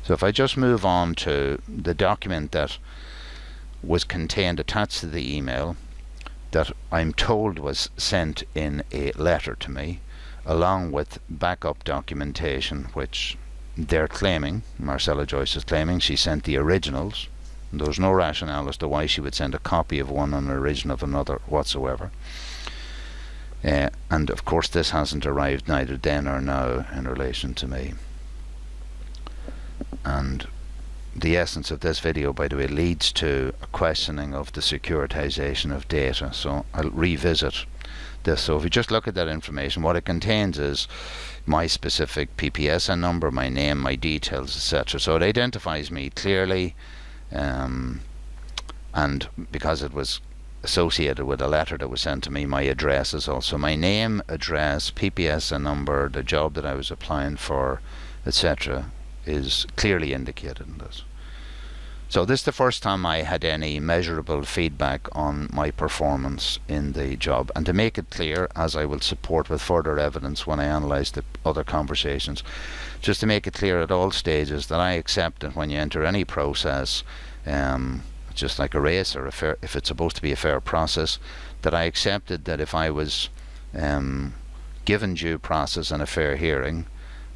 So if I just move on to the document that was contained attached to the email that I'm told was sent in a letter to me, along with backup documentation, which they're claiming, Marcella Joyce is claiming she sent the originals. There was no rationale as to why she would send a copy of one and an original of another whatsoever. And of course this hasn't arrived neither then or now in relation to me. And the essence of this video, by the way, leads to a questioning of the securitization of data. So I'll revisit this. So if you just look at that information, what it contains is my specific PPSN number, my name, my details, etc. So it identifies me clearly, and because it was associated with a letter that was sent to me, my address is also my name, address, PPSN number, the job that I was applying for, etc. is clearly indicated in this. So this is the first time I had any measurable feedback on my performance in the job. And to make it clear, as I will support with further evidence when I analyse the other conversations, just to make it clear at all stages that I accept that when you enter any process, just like a race or if it's supposed to be a fair process, that I accepted that if I was given due process and a fair hearing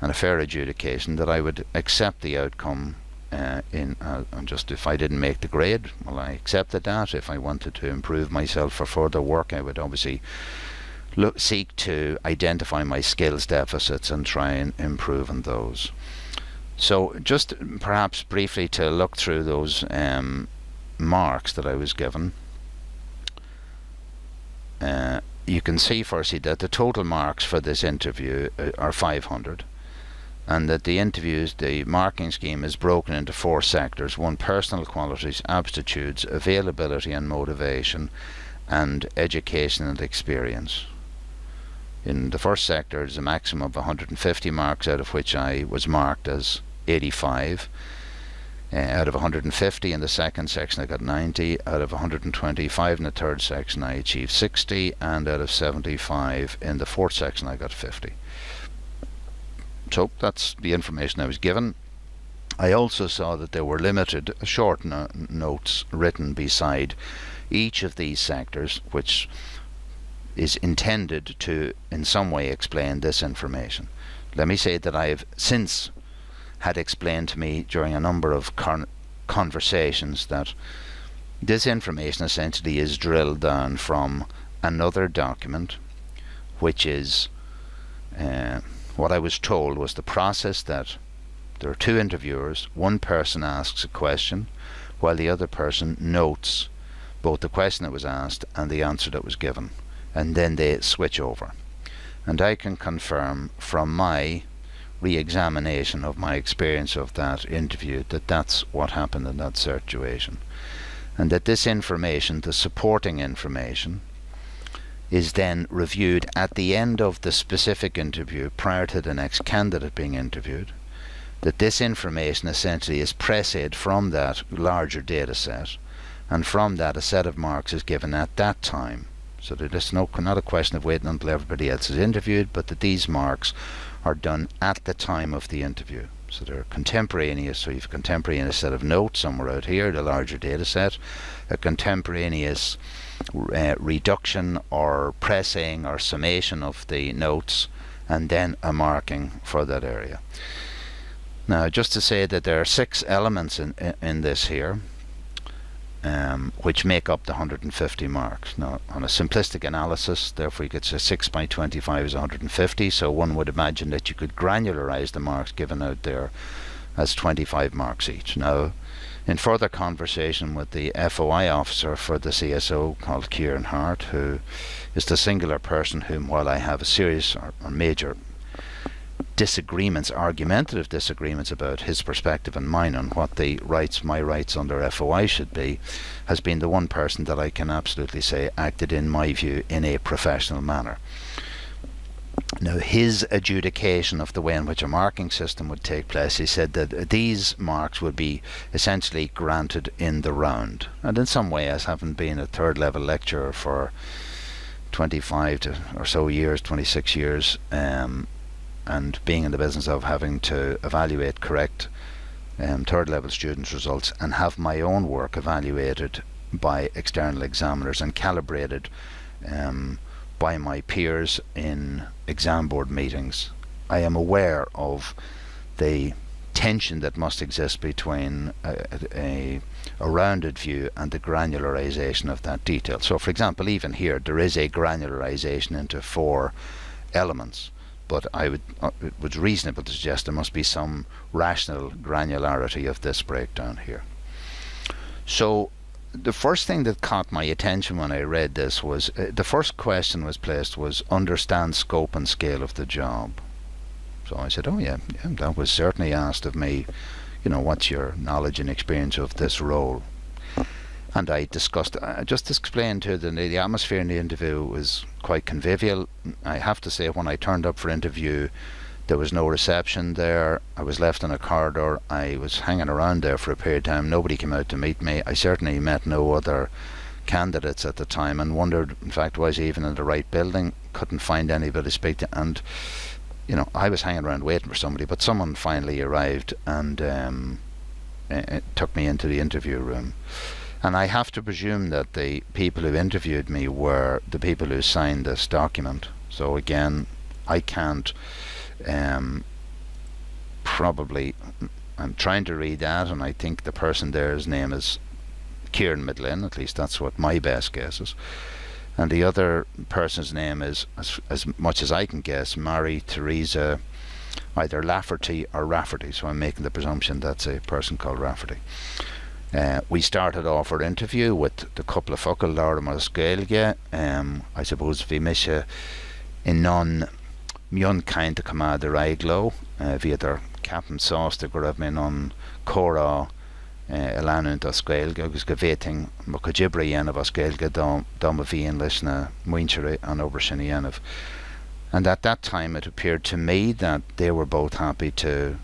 and a fair adjudication, that I would accept the outcome. And just if I didn't make the grade, well, I accepted that. If I wanted to improve myself for further work, I would obviously seek to identify my skills deficits and try and improve on those. So just perhaps briefly to look through those marks that I was given. You can see firstly that the total marks for this interview are 500. And that the marking scheme is broken into 4 sectors: 1, personal qualities, aptitudes, availability and motivation, and education and experience. In the first sector, there's a maximum of 150 marks, out of which I was marked as 85. Out of 150 in the second section I got 90, out of 125 in the third section I achieved 60, and out of 75 in the fourth section I got 50. So that's the information I was given. I also saw that there were limited short notes written beside each of these sectors, which is intended to in some way explain this information. Let me say that I have since had explained to me during a number of conversations that this information essentially is drilled down from another document, which is what I was told was the process that there are 2 interviewers, one person asks a question while the other person notes both the question that was asked and the answer that was given, and then they switch over. And I can confirm from my re-examination of my experience of that interview that that's what happened in that situation, and that this information, the supporting information, is then reviewed at the end of the specific interview prior to the next candidate being interviewed, that this information essentially is pressed from that larger data set, and from that a set of marks is given at that time, so that it's not a question of waiting until everybody else is interviewed, but that these marks are done at the time of the interview. So they're contemporaneous. So you've a contemporaneous set of notes somewhere out here, the larger data set, a contemporaneous reduction or pressing or summation of the notes, and then a marking for that area. Now, just to say that there are 6 elements in this here, which make up the 150 marks. Now, on a simplistic analysis, therefore you could say 6 by 25 is 150, so one would imagine that you could granularize the marks given out there as 25 marks each. Now, in further conversation with the FOI officer for the CSO, called Kieran Hart, who is the singular person whom, while I have a serious or major disagreements, argumentative disagreements about his perspective and mine on what my rights under FOI should be, has been the one person that I can absolutely say acted, in my view, in a professional manner. Now, his adjudication of the way in which a marking system would take place, he said that these marks would be essentially granted in the round. And in some way, as having been a 3rd level lecturer for 25 or so years, 26 years, and being in the business of having to evaluate correct third level students' results, and have my own work evaluated by external examiners and calibrated by my peers in exam board meetings. I am aware of the tension that must exist between a rounded view and the granularization of that detail. So for example, even here there is a granularization into 4 elements, but it was reasonable to suggest there must be some rational granularity of this breakdown here. So the first thing that caught my attention when I read this was the first question was placed was understand scope and scale of the job. So I said, oh yeah, that was certainly asked of me, what's your knowledge and experience of this role? And I just explained to them the atmosphere in the interview was quite convivial. I have to say, when I turned up for interview, there was no reception there. I was left in a corridor. I was hanging around there for a period of time. Nobody came out to meet me. I certainly met no other candidates at the time, and wondered, in fact, was I even in the right building? Couldn't find anybody to speak to, and I was hanging around waiting for somebody, but someone finally arrived and it took me into the interview room. And I have to presume that the people who interviewed me were the people who signed this document. So again, I can't I'm trying to read that, and I think the person there's name is Kieran Midlin, at least that's what my best guess is. And the other person's name is, as much as I can guess, Mary Theresa either Lafferty or Rafferty, so I'm making the presumption that's a person called Rafferty. We started off our interview with the couple of focal Lorma Scailge. I suppose vi misha in non mion kind to command the Raiglo via their Captain Sauce to grab me non Cora Elanun to Scailge, agus gaveting Mokajibri and of Scailge dom of English na Winchere and Obershinianov. And at that time it appeared to me that they were both happy to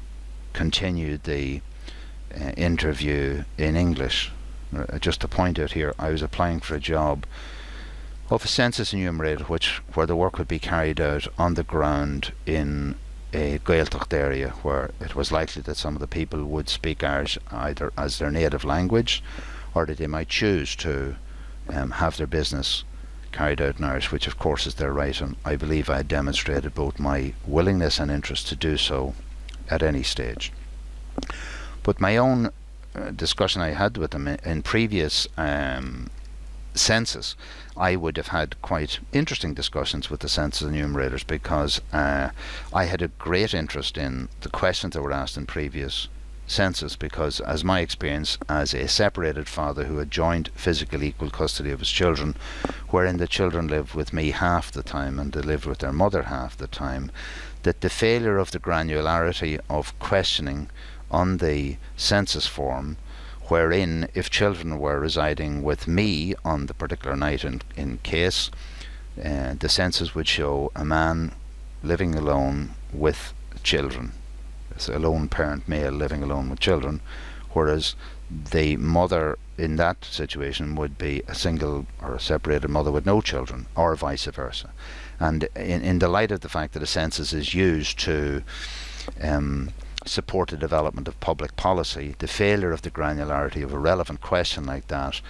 continue the interview in English. Just to point out here, I was applying for a job of a census enumerator where the work would be carried out on the ground in a Gaeltacht area, where it was likely that some of the people would speak Irish either as their native language or that they might choose to have their business carried out in Irish, which of course is their right, and I believe I had demonstrated both my willingness and interest to do so at any stage. But my own discussion I had with them in previous census, I would have had quite interesting discussions with the census enumerators, because I had a great interest in the questions that were asked in previous census, because as my experience as a separated father who had joint physical equal custody of his children, wherein the children lived with me half the time and they lived with their mother half the time, that the failure of the granularity of questioning on the census form, wherein if children were residing with me on the particular night in case, the census would show a man living alone with children. It's a lone parent male living alone with children, whereas the mother in that situation would be a single or a separated mother with no children, or vice versa. And in the light of the fact that a census is used to support the development of public policy, the failure of the granularity of a relevant question like that,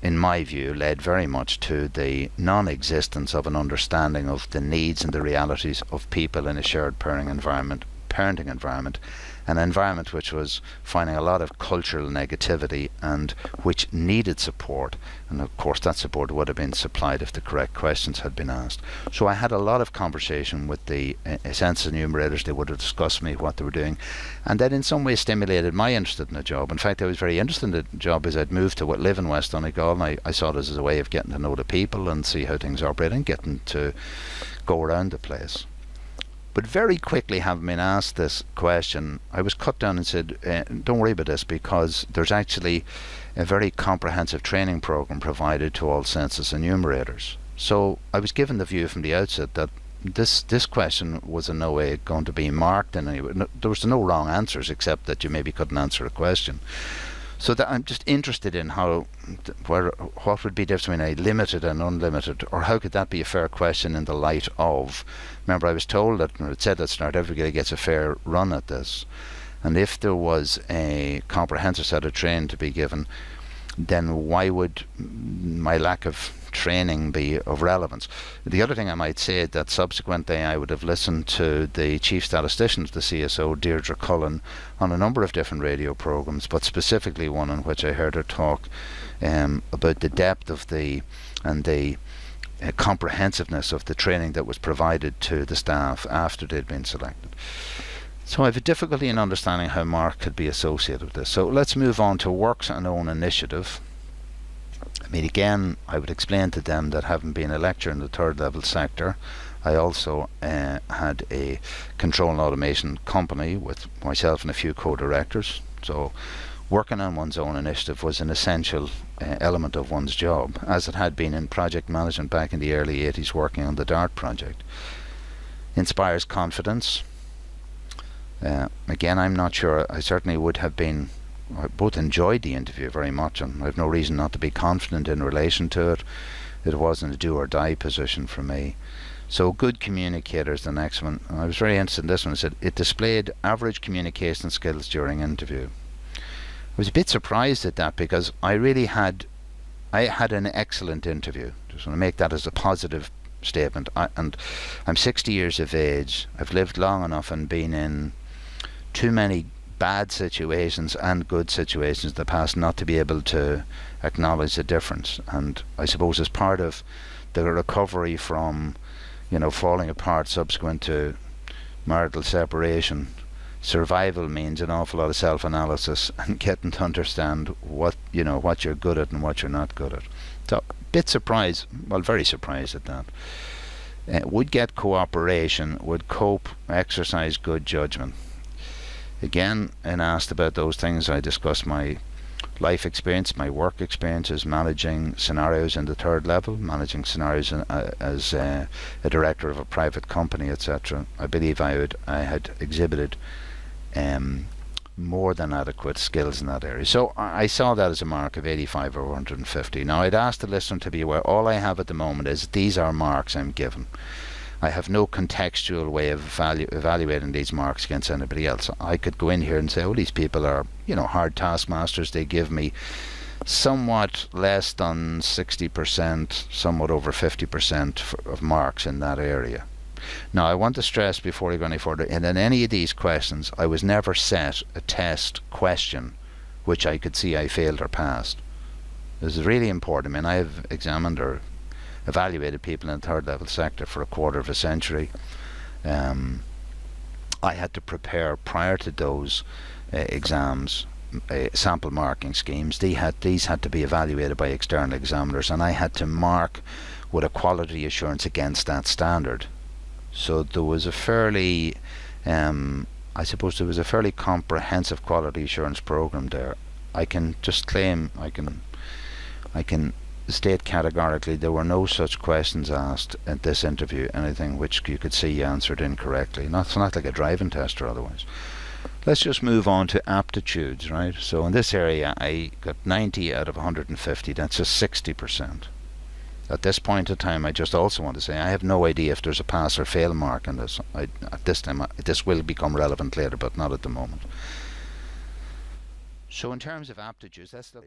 in my view, led very much to the non-existence of an understanding of the needs and the realities of people in a shared parenting environment, an environment which was finding a lot of cultural negativity and which needed support. And of course that support would have been supplied if the correct questions had been asked. So I had a lot of conversation with the census enumerators. They would have discussed me what they were doing, and that in some ways stimulated my interest in the job. In fact, I was very interested in the job as I'd moved to live in West Donegal, and I saw this as a way of getting to know the people and see how things operate and getting to go around the place. But very quickly, having been asked this question, I was cut down and said, don't worry about this, because there's actually a very comprehensive training program provided to all census enumerators. So I was given the view from the outset that this question was in no way going to be marked in any way. There was no wrong answers, except that you maybe couldn't answer a question. So that I'm just interested in what would be the difference between a limited and unlimited, or how could that be a fair question in the light of, remember I was told that, or it said at the start, everybody gets a fair run at this, And if there was a comprehensive set of training to be given, then why would my lack of training be of relevance? The other thing I might say is that subsequently I would have listened to the chief statistician of the CSO, Deirdre Cullen, on a number of different radio programs, but specifically one in which I heard her talk about the depth of the comprehensiveness of the training that was provided to the staff after they'd been selected. So I have a difficulty in understanding how mark could be associated with this. So let's move on to works on own initiative. I mean, again, I would explain to them that having been a lecturer in the third level sector, I also had a control and automation company with myself and a few co-directors. So working on one's own initiative was an essential element of one's job, as it had been in project management back in the early 80s working on the DART project. Inspires confidence. Again, I'm not sure. I certainly would have been. I both enjoyed the interview very much, and I have no reason not to be confident in relation to it. It wasn't a do or die position for me. So good communicators, the next one. I was very interested in this one. It said it displayed average communication skills during interview. I was a bit surprised at that because I had an excellent interview. Just want to make that as a positive statement. And I'm 60 years of age. I've lived long enough and been in too many bad situations and good situations in the past not to be able to acknowledge the difference. And I suppose as part of the recovery from, falling apart subsequent to marital separation, survival means an awful lot of self-analysis and getting to understand what you're good at and what you're not good at. So a bit surprised, very surprised at that. Would get cooperation, would cope, exercise good judgment. Again, and asked about those things, I discussed my life experience, my work experiences, managing scenarios in the third level, managing scenarios as a director of a private company, etc. I believe I had exhibited more than adequate skills in that area. So I saw that as a mark of 85 or 150. Now I'd asked the listener to be aware, all I have at the moment is these are marks I'm given. I have no contextual way of evaluating these marks against anybody else. I could go in here and say, oh, these people are, hard taskmasters. They give me somewhat less than 60%, somewhat over 50% of marks in that area. Now, I want to stress before I go any further, and in any of these questions, I was never set a test question which I could see I failed or passed. This is really important. I mean, I have examined or evaluated people in the third level sector for a quarter of a century. I had to prepare prior to those exams sample marking schemes. These had to be evaluated by external examiners, and I had to mark with a quality assurance against that standard. So there was a fairly comprehensive quality assurance program there. I can just claim, I can state categorically there were no such questions asked at this interview, anything which you could see answered incorrectly. It's not like a driving test or otherwise. Let's just move on to aptitudes, right? So in this area I got 90 out of 150, that's just 60%. At this point in time, I just also want to say I have no idea if there's a pass or fail mark in this. At this time, this will become relevant later, but not at the moment. So in terms of aptitudes, that's the